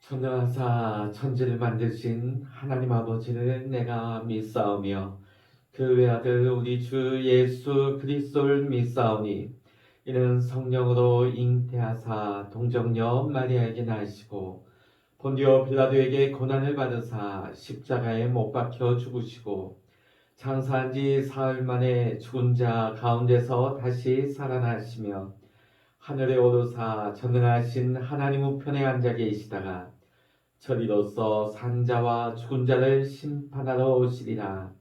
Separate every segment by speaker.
Speaker 1: 천하사 천지를 만드신 하나님 아버지를 내가 믿사오며 그 외아들 우리 주 예수 그리스도를 믿사오니 이는 성령으로 잉태하사 동정녀 마리아에게 나시고 본디오 빌라도에게 고난을 받으사 십자가에 못 박혀 죽으시고 장사한 지 사흘 만에 죽은 자 가운데서 다시 살아나시며 하늘에 오르사 전능하신 하나님 우편에 앉아 계시다가 저리로서 산자와 죽은 자를 심판하러 오시리라.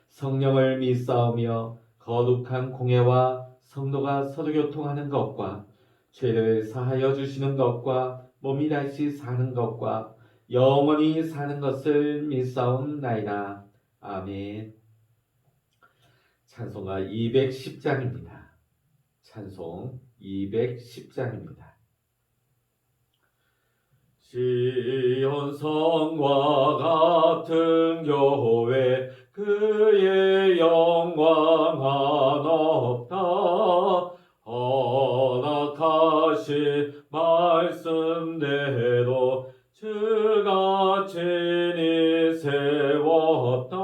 Speaker 1: 성령을 믿사오며 거룩한 공예와 성도가 서로 교통하는 것과 죄를 사하여 주시는 것과 몸이 다시 사는 것과 영원히 사는 것을 믿사옵나이다. 아멘. 찬송가 210장입니다. 찬송 210장입니다. 시온 성과 같은 교회 그의 영광은 없다. 허락하신 말씀대로 주가 친히 세웠다.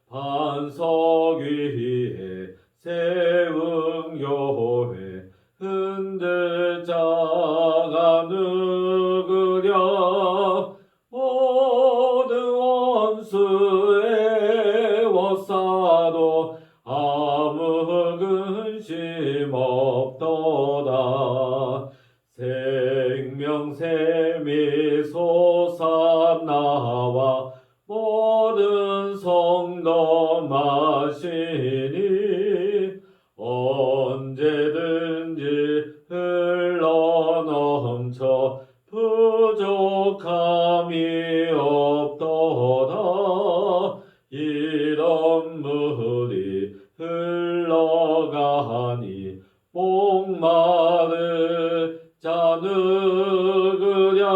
Speaker 1: 반석 위에 세운 교회 흔들 자가 누구랴. 모든 원수에 워싸도 아무 근심 없도다. 생명샘이 솟아나와 모든 성도 마시니 언제든지 흘러넘쳐 부족함이 없도다. 이런 물이 흘러가니 목마를 자 누구랴.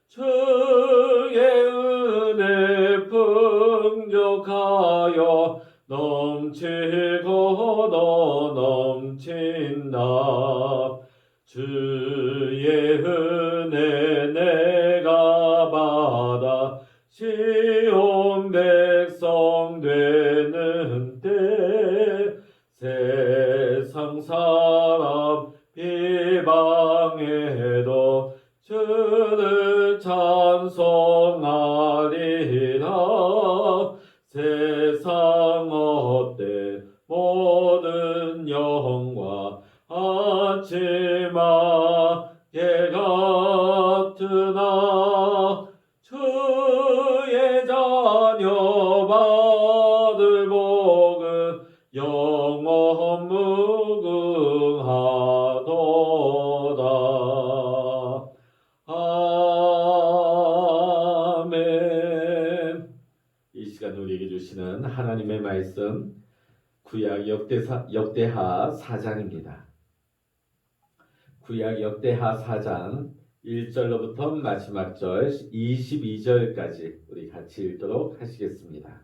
Speaker 1: 주의 은혜 풍족하여 넘치고 더 넘친다. 주의 은혜 내가 받아 시온 백성 되는 때 세상 사람 비방해도 주를 찬송하리라. 세상 헛된 모든 영광 아침하게 같으나 주의 자녀 받을 복은 영원 무궁하도다. 아멘. 이 시간 우리에게 주시는 하나님의 말씀 구약 역대하 4장입니다. 구약 역대하 4장 1절로부터 마지막 절 22절까지 우리 같이 읽도록 하시겠습니다.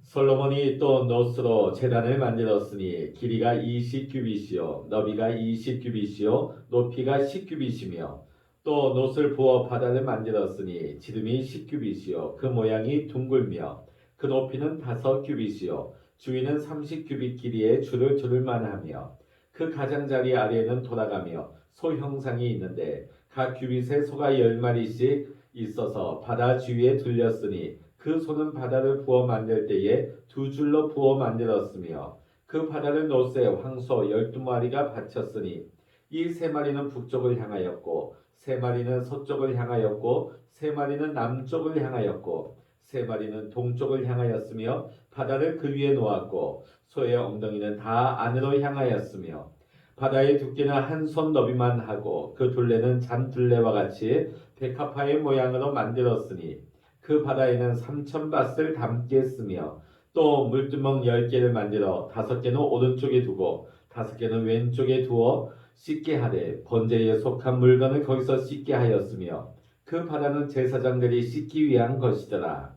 Speaker 1: 솔로몬이 또 노스로 제단을 만들었으니 길이가 20규빗이요 너비가 20규빗이요 높이가 10규빗이며 또 노스를 부어 바다를 만들었으니 지름이 10규빗이요 그 모양이 둥글며 그 높이는 5규빗이요 주위는 30규빗 길이의 줄을 두를만 하며 그 가장자리 아래에는 돌아가며 소 형상이 있는데 각 규빗에 소가 10마리씩 있어서 바다 주위에 둘렸으니 그 소는 바다를 부어 만들 때에 2줄로 부어 만들었으며 그 바다를 노스에 황소 12마리가 바쳤으니 이 3마리는 북쪽을 향하였고 3마리는 서쪽을 향하였고 3마리는 남쪽을 향하였고 3마리는 동쪽을 향하였으며 바다를 그 위에 놓았고 소의 엉덩이는 다 안으로 향하였으며 바다의 두께는 한 손 너비만 하고 그 둘레는 잔둘레와 같이 백합화의 모양으로 만들었으니 그 바다에는 3,000밧을 담게 했으며 또 물두멍 10개를 만들어 5개는 오른쪽에 두고 5개는 왼쪽에 두어 씻게 하되 번제에 속한 물건을 거기서 씻게 하였으며 그 바다는 제사장들이 씻기 위한 것이더라.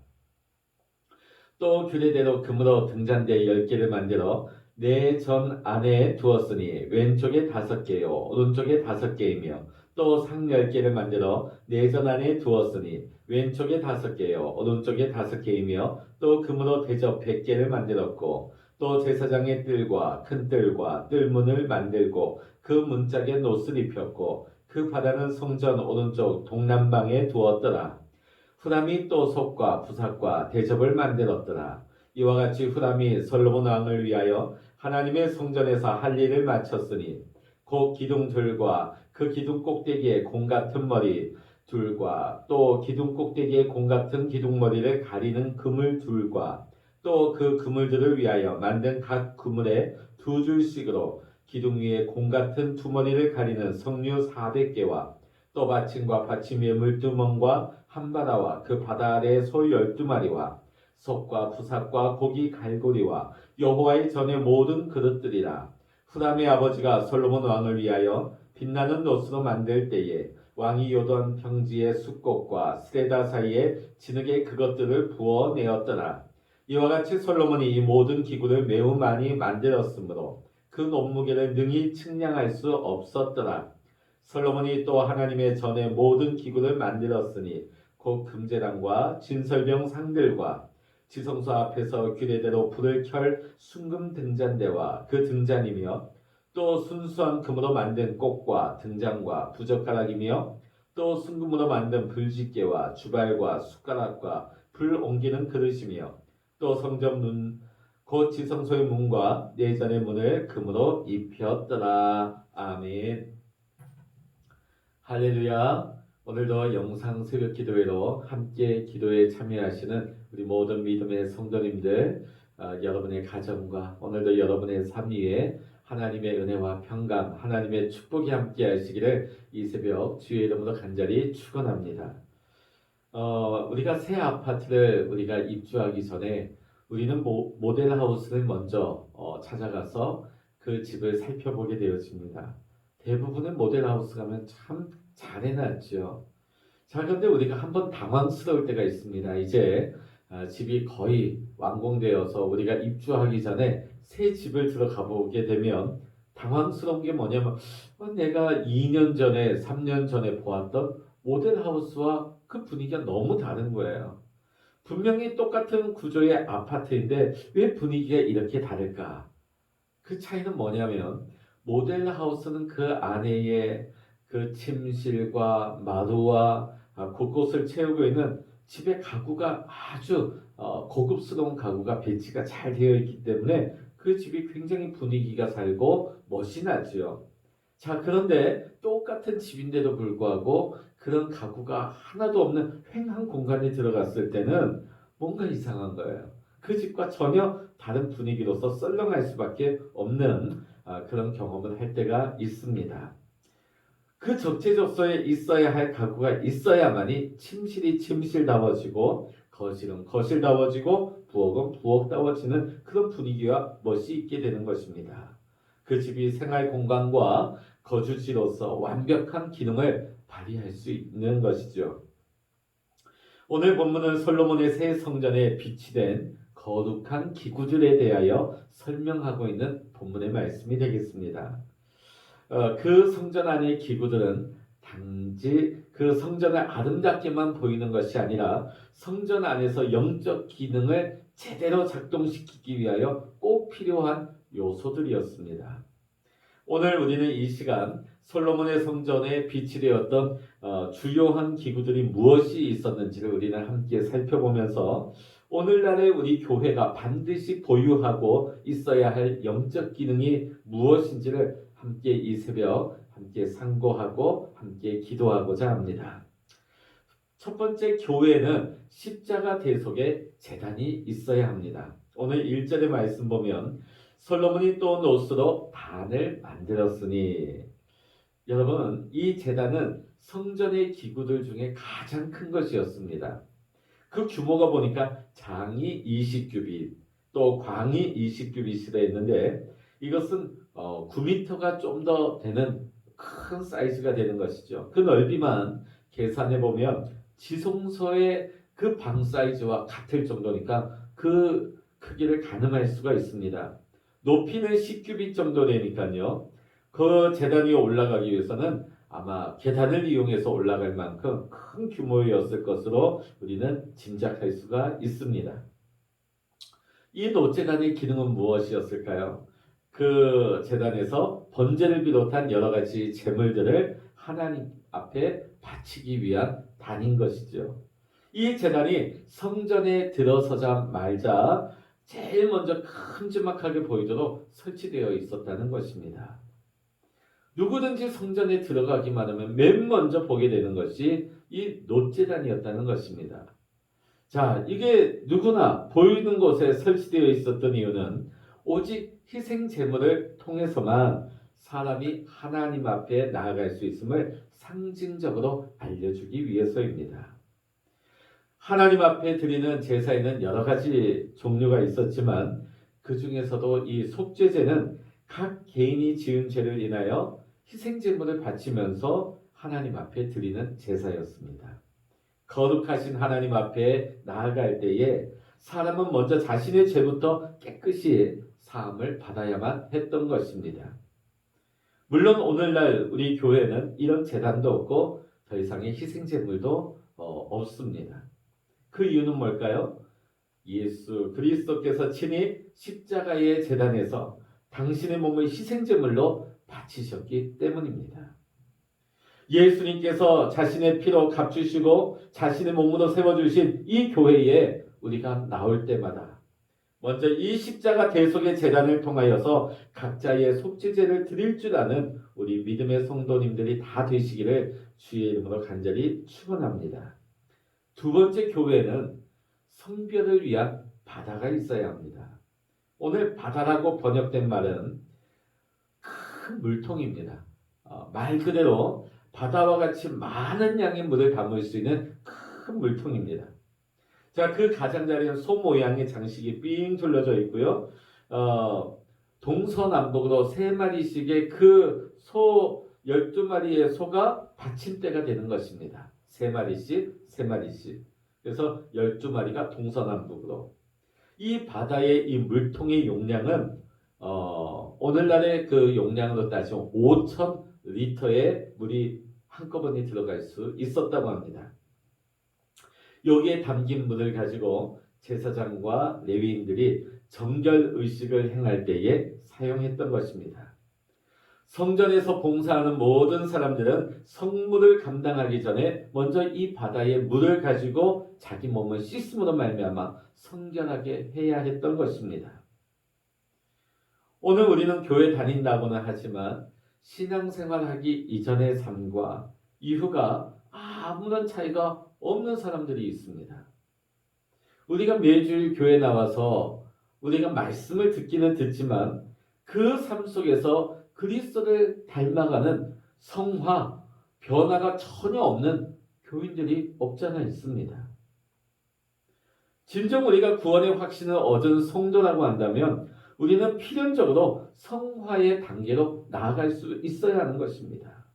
Speaker 1: 또 규례대로 금으로 등잔대 10개를 만들어 내 전 안에 두었으니 왼쪽에 5개요 오른쪽에 5개이며 또 상 10개를 만들어 내전 안에 두었으니 왼쪽에 5개요 오른쪽에 5개이며 또 금으로 대접 100개를 만들었고 또 제사장의 뜰과 큰 뜰과 뜰문을 만들고 그 문짝에 놋을 입혔고 그 바다는 성전 오른쪽 동남방에 두었더라. 후람이 또 솥과 부삭과 대접을 만들었더라. 이와 같이 후람이 솔로몬 왕을 위하여 하나님의 성전에서 할 일을 마쳤으니 곧 기둥들과 그 기둥 꼭대기에 공 같은 머리 둘과 또 기둥 꼭대기에 공 같은 기둥머리를 가리는 그물 둘과 또 그 그물들을 위하여 만든 각 그물에 2줄씩으로 기둥 위에 공 같은 두머리를 가리는 석류 400개와 또 받침과 받침 위에 물두멍과 한바다와 그 바다 아래의 소 12마리와 솥과 부삭과 고기 갈고리와 여호와의 전의 모든 그릇들이라. 후람의 아버지가 솔로몬 왕을 위하여 빛나는 놋으로 만들 때에 왕이 요단 평지의 숫꽃과 스레다 사이에 진흙에 그것들을 부어 내었더라. 이와 같이 솔로몬이 이 모든 기구를 매우 많이 만들었으므로 그 논무게를 능히 측량할 수 없었더라. 솔로몬이 또 하나님의 전에 모든 기구를 만들었으니 곧 금제단과 진설병 상들과 지성소 앞에서 규례대로 불을 켤 순금 등잔대와 그 등잔이며 또 순수한 금으로 만든 꽃과 등잔과 부젓가락이며 또 순금으로 만든 불집게와 주발과 숟가락과 불 옮기는 그릇이며 또 성전 문 곧 지성소의 문과 내전의 문을 금으로 입혔더라. 아멘. 할렐루야. 오늘도 영상 새벽 기도회로 함께 기도에 참여하시는 우리 모든 믿음의 성도님들, 여러분의 가정과 오늘도 여러분의 삶 위에 하나님의 은혜와 평강, 하나님의 축복이 함께 하시기를 이 새벽 주의 이름으로 간절히 축원합니다. 우리가 새 아파트를 우리가 입주하기 전에 우리는 모델하우스를 먼저 찾아가서 그 집을 살펴보게 되어집니다. 대부분의 모델하우스 가면 참 잘 해놨죠. 자, 그런데 우리가 한번 당황스러울 때가 있습니다. 이제 집이 거의 완공되어서 우리가 입주하기 전에 새 집을 들어가 보게 되면 당황스러운 게 뭐냐면 내가 2년 전에 3년 전에 보았던 모델하우스와 그 분위기가 너무 다른 거예요. 분명히 똑같은 구조의 아파트인데 왜 분위기가 이렇게 다를까? 그 차이는 뭐냐면 모델하우스는 그 안에 그 침실과 마루와 곳곳을 채우고 있는 집의 가구가 아주 고급스러운 가구가 배치가 잘 되어 있기 때문에 그 집이 굉장히 분위기가 살고 멋이 나죠. 자, 그런데 똑같은 집인데도 불구하고 그런 가구가 하나도 없는 횡한 공간에 들어갔을 때는 뭔가 이상한 거예요. 그 집과 전혀 다른 분위기로서 썰렁할 수밖에 없는 그런 경험을 할 때가 있습니다. 그 적재적소에 있어야 할 가구가 있어야만이 침실이 침실다워지고 거실은 거실다워지고 부엌은 부엌다워지는 그런 분위기와 멋이 있게 되는 것입니다. 그 집이 생활 공간과 거주지로서 완벽한 기능을 발휘할 수 있는 것이죠. 오늘 본문은 솔로몬의 새 성전에 비치된 거룩한 기구들에 대하여 설명하고 있는 본문의 말씀이 되겠습니다. 그 성전 안의 기구들은 단지 그 성전을 아름답게만 보이는 것이 아니라 성전 안에서 영적 기능을 제대로 작동시키기 위하여 꼭 필요한 요소들이었습니다. 오늘 우리는 이 시간 솔로몬의 성전에 비치되었던 주요한 기구들이 무엇이 있었는지를 우리는 함께 살펴보면서 오늘날의 우리 교회가 반드시 보유하고 있어야 할 영적 기능이 무엇인지를 함께 이 새벽 함께 상고하고 함께 기도하고자 합니다. 첫 번째, 교회는 십자가 대속의 제단이 있어야 합니다. 오늘 1절의 말씀 보면 솔로몬이 또 놋으로 단을 만들었으니, 여러분, 이 제단은 성전의 기구들 중에 가장 큰 것이었습니다. 그 규모가 보니까 장이 20규빗, 또 광이 20규빗이라 했는데 이것은 9m가 좀 더 되는 큰 사이즈가 되는 것이죠. 그 넓이만 계산해 보면 지성소의 그 방 사이즈와 같을 정도니까 그 크기를 가늠할 수가 있습니다. 높이는 10규빗 정도 되니까요. 그 제단 위에 올라가기 위해서는 아마 계단을 이용해서 올라갈 만큼 큰 규모였을 것으로 우리는 짐작할 수가 있습니다. 이 노제단의 기능은 무엇이었을까요? 그 제단에서 번제를 비롯한 여러 가지 제물들을 하나님 앞에 바치기 위한 단인 것이죠. 이 제단이 성전에 들어서자마자 제일 먼저 큼지막하게 보이도록 설치되어 있었다는 것입니다. 누구든지 성전에 들어가기만 하면 맨 먼저 보게 되는 것이 이 놋제단이었다는 것입니다. 자, 이게 누구나 보이는 곳에 설치되어 있었던 이유는 오직 희생 제물을 통해서만 사람이 하나님 앞에 나아갈 수 있음을 상징적으로 알려주기 위해서입니다. 하나님 앞에 드리는 제사에는 여러 가지 종류가 있었지만 그 중에서도 이 속죄제는 각 개인이 지은 죄를 인하여 희생 제물을 바치면서 하나님 앞에 드리는 제사였습니다. 거룩하신 하나님 앞에 나아갈 때에 사람은 먼저 자신의 죄부터 깨끗이 사함을 받아야만 했던 것입니다. 물론 오늘날 우리 교회는 이런 제단도 없고 더 이상의 희생제물도 없습니다. 그 이유는 뭘까요? 예수 그리스도께서 친히 십자가의 제단에서 당신의 몸을 희생제물로 바치셨기 때문입니다. 예수님께서 자신의 피로 값주시고 자신의 몸으로 세워주신 이 교회에 우리가 나올 때마다 먼저 이 십자가 대속의 제단을 통하여서 각자의 속죄제를 드릴 줄 아는 우리 믿음의 성도님들이 다 되시기를 주의 이름으로 간절히 축원합니다. 두 번째, 교회는 성별을 위한 바다가 있어야 합니다. 오늘 바다라고 번역된 말은 큰 물통입니다. 말 그대로 바다와 같이 많은 양의 물을 담을 수 있는 큰 물통입니다. 자, 그 가장자리는 소 모양의 장식이 삥 둘러져 있고요. 동서남북으로 3마리씩의 그 소 12마리의 소가 받침대가 되는 것입니다. 3마리씩. 그래서 12마리가 동서남북으로. 이 바다의 이 물통의 용량은 오늘날의 그 용량으로 따지면 5,000리터의 물이 한꺼번에 들어갈 수 있었다고 합니다. 여기에 담긴 물을 가지고 제사장과 레위인들이 정결 의식을 행할 때에 사용했던 것입니다. 성전에서 봉사하는 모든 사람들은 성물을 감당하기 전에 먼저 이 바다의 물을 가지고 자기 몸을 씻음으로 말미암아 성결하게 해야 했던 것입니다. 오늘 우리는 교회 다닌다고는 하지만 신앙생활하기 이전의 삶과 이후가 아무런 차이가 없는 사람들이 있습니다. 우리가 매주일 교회 나와서 우리가 말씀을 듣기는 듣지만 그 삶 속에서 그리스도를 닮아가는 성화, 변화가 전혀 없는 교인들이 없잖아 있습니다. 진정 우리가 구원의 확신을 얻은 성도라고 한다면 우리는 필연적으로 성화의 단계로 나아갈 수 있어야 하는 것입니다.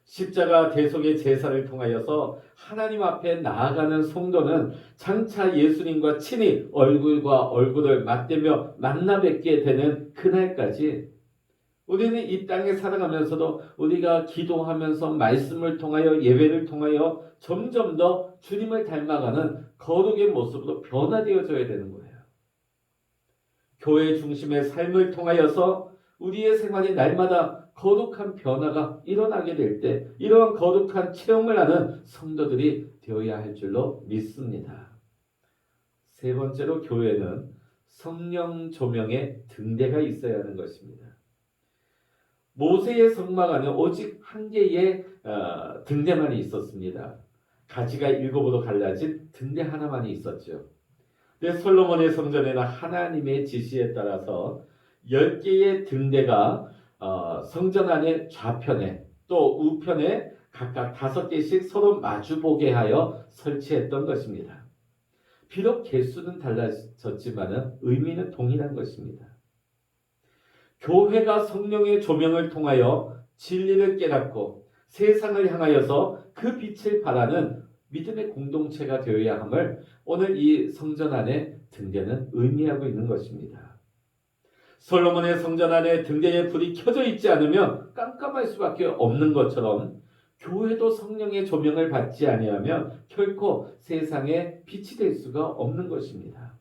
Speaker 1: 십자가 대속의 제사를 통하여서 하나님 앞에 나아가는 성도는 장차 예수님과 친히 얼굴과 얼굴을 맞대며 만나 뵙게 되는 그날까지 우리는 이 땅에 살아가면서도 우리가 기도하면서 말씀을 통하여 예배를 통하여 점점 더 주님을 닮아가는 거룩의 모습으로 변화되어져야 되는 거예요. 교회 중심의 삶을 통하여서 우리의 생활이 날마다 거룩한 변화가 일어나게 될 때 이러한 거룩한 체험을 하는 성도들이 되어야 할 줄로 믿습니다. 세 번째로, 교회는 성령 조명의 등대가 있어야 하는 것입니다. 모세의 성막 안에 오직 한 개의 등대만이 있었습니다. 가지가 7으로 갈라진 등대 하나만이 있었죠. 근데 솔로몬의 성전에는 하나님의 지시에 따라서 10개의 등대가 성전 안의 좌편에 또 우편에 각각 5개씩 서로 마주보게 하여 설치했던 것입니다. 비록 개수는 달라졌지만 의미는 동일한 것입니다. 교회가 성령의 조명을 통하여 진리를 깨닫고 세상을 향하여서 그 빛을 발하는 믿음의 공동체가 되어야 함을 오늘 이 성전 안의 등대는 의미하고 있는 것입니다. 솔로몬의 성전 안에 등대에 불이 켜져 있지 않으면 깜깜할 수밖에 없는 것처럼 교회도 성령의 조명을 받지 아니하면 결코 세상에 빛이 될 수가 없는 것입니다.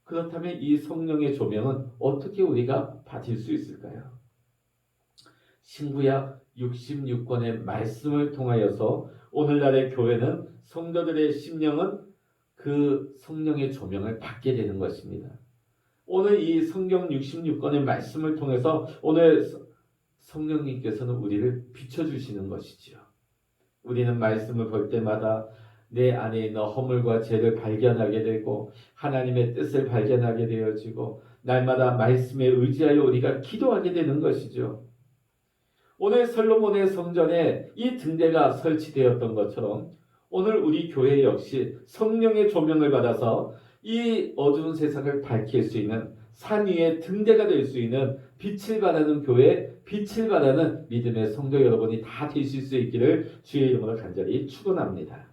Speaker 1: 그렇다면 이 성령의 조명은 어떻게 우리가 받을 수 있을까요? 신구약 66권의 말씀을 통하여서 오늘날의 교회는 성도들의 심령은 그 성령의 조명을 받게 되는 것입니다. 오늘 이 성경 66권의 말씀을 통해서 오늘 성령님께서는 우리를 비춰주시는 것이지요. 우리는 말씀을 볼 때마다 내 안에 있는 허물과 죄를 발견하게 되고 하나님의 뜻을 발견하게 되어지고 날마다 말씀에 의지하여 우리가 기도하게 되는 것이죠. 오늘 솔로몬의 성전에 이 등대가 설치되었던 것처럼 오늘 우리 교회 역시 성령의 조명을 받아서 이 어두운 세상을 밝힐 수 있는 산 위의 등대가 될 수 있는 빛을 발하는 교회, 빛을 발하는 믿음의 성도 여러분이 다 되실 수 있기를 주의 이름으로 간절히 축원합니다.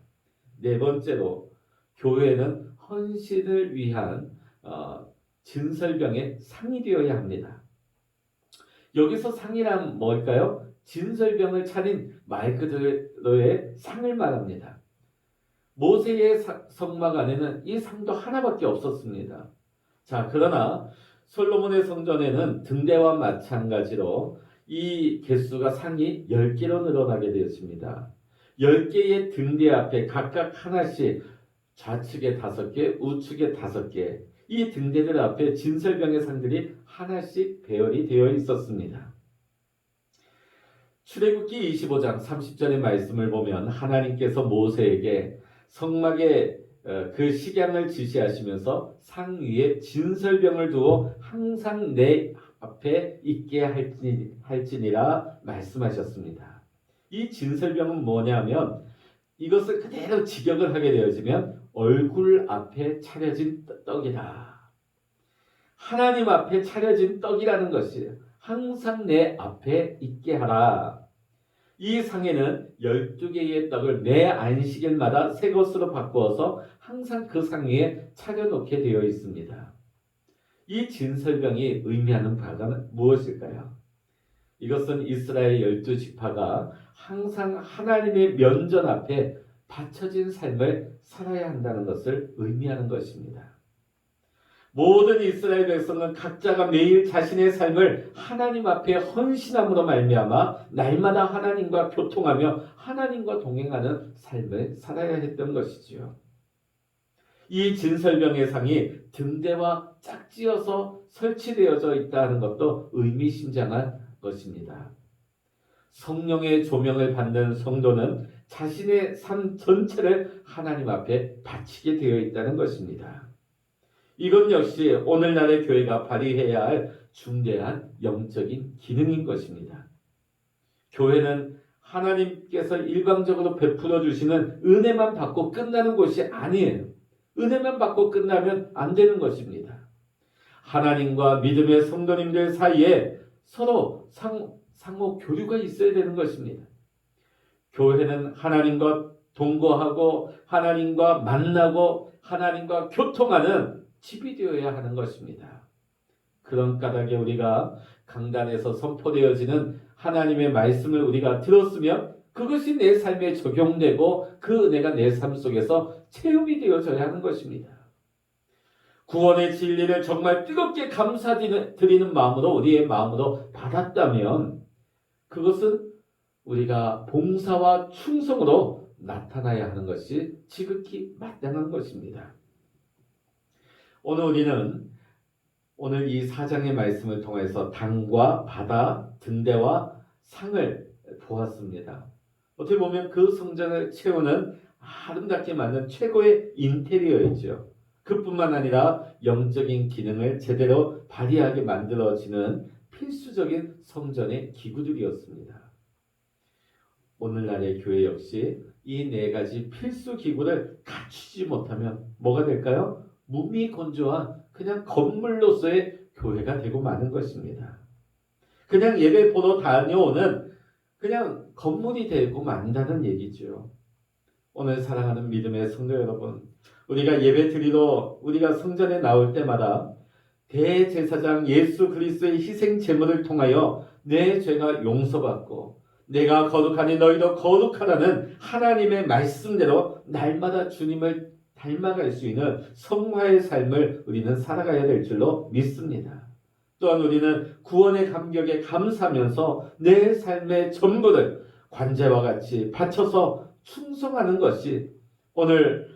Speaker 1: 네 번째로 교회는 헌신을 위한 진설병의 상이 되어야 합니다. 여기서 상이란 뭘까요? 진설병을 차린 말 그대로의 상을 말합니다. 모세의 성막 안에는 이 상도 하나밖에 없었습니다. 자, 그러나 솔로몬의 성전에는 등대와 마찬가지로 이 개수가 상이 10개로 늘어나게 되었습니다. 10개의 등대 앞에 각각 하나씩 좌측에 5개, 우측에 5개, 이 등대들 앞에 진설병의 상들이 하나씩 배열이 되어 있었습니다. 출애굽기 25장 30절의 말씀을 보면 하나님께서 모세에게 성막에 그 식양을 지시하시면서 상 위에 진설병을 두어 항상 내 앞에 있게 할지니라 말씀하셨습니다. 이 진설병은 뭐냐면 이것을 그대로 직역을 하게 되어지면 얼굴 앞에 차려진 떡이다. 하나님 앞에 차려진 떡이라는 것이 항상 내 앞에 있게 하라. 이 상에는 12개의 떡을 매 안식일마다 새 것으로 바꾸어서 항상 그 상 위에 차려놓게 되어 있습니다. 이 진설병이 의미하는 바가 무엇일까요? 이것은 이스라엘 12지파가 항상 하나님의 면전 앞에 바쳐진 삶을 살아야 한다는 것을 의미하는 것입니다. 모든 이스라엘 백성은 각자가 매일 자신의 삶을 하나님 앞에 헌신함으로 말미암아 날마다 하나님과 교통하며 하나님과 동행하는 삶을 살아야 했던 것이지요. 이 진설병의 상이 등대와 짝지어서 설치되어져 있다는 것도 의미심장한 것입니다. 성령의 조명을 받는 성도는 자신의 삶 전체를 하나님 앞에 바치게 되어 있다는 것입니다. 이것 역시 오늘날의 교회가 발휘해야 할 중대한 영적인 기능인 것입니다. 교회는 하나님께서 일방적으로 베풀어 주시는 은혜만 받고 끝나는 곳이 아니에요. 은혜만 받고 끝나면 안 되는 것입니다. 하나님과 믿음의 성도님들 사이에 서로 상호 교류가 있어야 되는 것입니다. 교회는 하나님과 동거하고 하나님과 만나고 하나님과 교통하는 집이 되어야 하는 것입니다. 그런 까닭에 우리가 강단에서 선포되어지는 하나님의 말씀을 우리가 들었으면 그것이 내 삶에 적용되고 그 은혜가 내 삶 속에서 체험이 되어져야 하는 것입니다. 구원의 진리를 정말 뜨겁게 감사드리는 마음으로 우리의 마음으로 받았다면 그것은 우리가 봉사와 충성으로 나타나야 하는 것이 지극히 마땅한 것입니다. 오늘 이 4장의 말씀을 통해서 당과 바다, 등대와 상을 보았습니다. 어떻게 보면 그 성전을 채우는 아름답게 만든 최고의 인테리어이죠. 그뿐만 아니라 영적인 기능을 제대로 발휘하게 만들어지는 필수적인 성전의 기구들이었습니다. 오늘날의 교회 역시 이 4가지 필수 기구를 갖추지 못하면 뭐가 될까요? 무미건조한 그냥 건물로서의 교회가 되고 마는 것입니다. 그냥 예배 보러 다녀오는 그냥 건물이 되고 만다는 얘기죠. 오늘 사랑하는 믿음의 성도 여러분, 우리가 예배 드리러 우리가 성전에 나올 때마다 대제사장 예수 그리스도의 희생 제물을 통하여 내 죄가 용서받고 내가 거룩하니 너희도 거룩하라는 하나님의 말씀대로 날마다 주님을 닮아갈 수 있는 성화의 삶을 우리는 살아가야 될 줄로 믿습니다. 또한 우리는 구원의 감격에 감사하면서 내 삶의 전부를 관제와 같이 바쳐서 충성하는 것이 오늘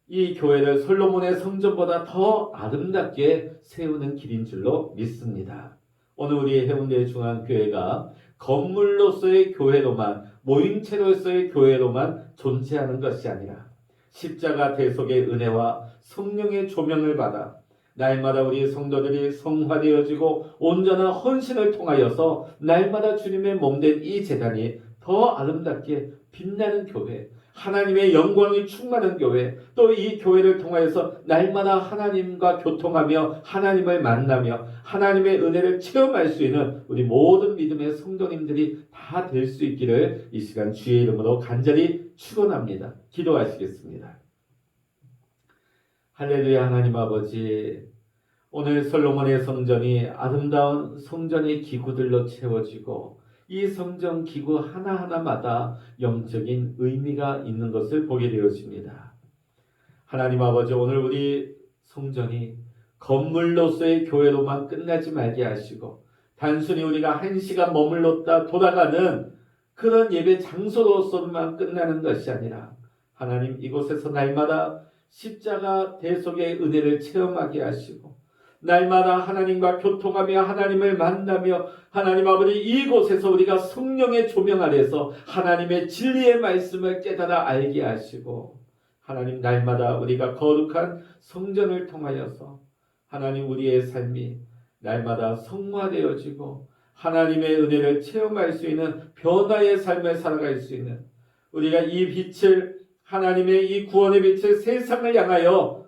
Speaker 1: 이 교회를 솔로몬의 성전보다 더 아름답게 세우는 길인 줄로 믿습니다. 오늘 우리 해운대 중앙교회가 건물로서의 교회로만, 모임체로서의 교회로만 존재하는 것이 아니라 십자가 대속의 은혜와 성령의 조명을 받아 날마다 우리 성도들이 성화되어지고 온전한 헌신을 통하여서 날마다 주님의 몸된 이 제단이 더 아름답게 빛나는 교회, 하나님의 영광이 충만한 교회, 또 이 교회를 통하여서 날마다 하나님과 교통하며 하나님을 만나며 하나님의 은혜를 체험할 수 있는 우리 모든 믿음의 성도님들이 다 될 수 있기를 이 시간 주의 이름으로 간절히 축원합니다. 기도하시겠습니다. 할렐루야. 하나님 아버지, 오늘 솔로몬의 성전이 아름다운 성전의 기구들로 채워지고 이 성전 기구 하나하나마다 영적인 의미가 있는 것을 보게 되었습니다. 하나님 아버지, 오늘 우리 성전이 건물로서의 교회로만 끝나지 말게 하시고 단순히 우리가 한 시간 머물렀다 돌아가는 그런 예배 장소로서만 끝나는 것이 아니라 하나님 이곳에서 날마다 십자가 대속의 은혜를 체험하게 하시고 날마다 하나님과 교통하며 하나님을 만나며 하나님 아버지 이곳에서 우리가 성령의 조명 아래서 하나님의 진리의 말씀을 깨달아 알게 하시고 하나님 날마다 우리가 거룩한 성전을 통하여서 하나님 우리의 삶이 날마다 성화되어지고 하나님의 은혜를 체험할 수 있는 변화의 삶을 살아갈 수 있는 우리가 이 빛을 하나님의 이 구원의 빛을 세상을 향하여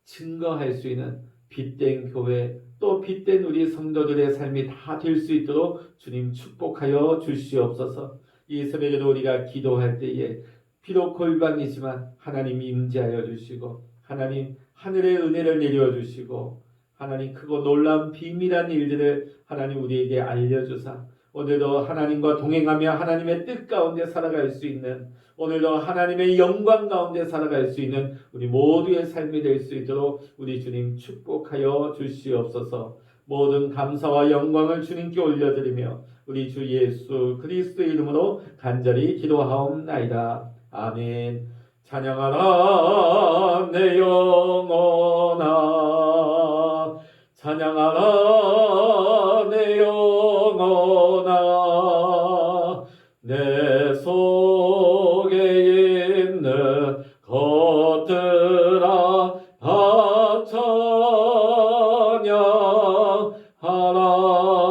Speaker 1: 증거할 수 있는 빛된 교회 또 빛된 우리 성도들의 삶이 다 될 수 있도록 주님 축복하여 주시옵소서. 이 새벽에도 우리가 기도할 때에 비록 골방이지만 하나님이 임재하여 주시고 하나님 하늘의 은혜를 내려 주시고 하나님 크고 놀라운 비밀한 일들을 하나님 우리에게 알려주사 오늘도 하나님과 동행하며 하나님의 뜻 가운데 살아갈 수 있는 오늘도 하나님의 영광 가운데 살아갈 수 있는 우리 모두의 삶이 될 수 있도록 우리 주님 축복하여 주시옵소서. 모든 감사와 영광을 주님께 올려드리며 우리 주 예수 그리스도의 이름으로 간절히 기도하옵나이다. 아멘. 찬양하라 내 영혼아, 찬양하라 내 영혼아, 내 속에 있는 것들아 다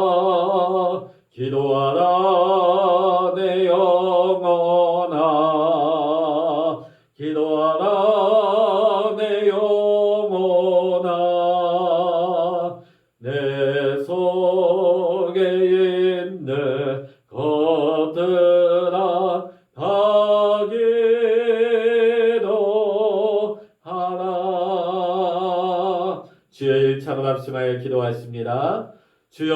Speaker 1: 찬양하라. 기도하라 내 영혼아, 기도하라 내 영혼아, 내 속에 있는 것들아 다 기도하라. 주여 일창을 합심하여 기도하십니다. 주여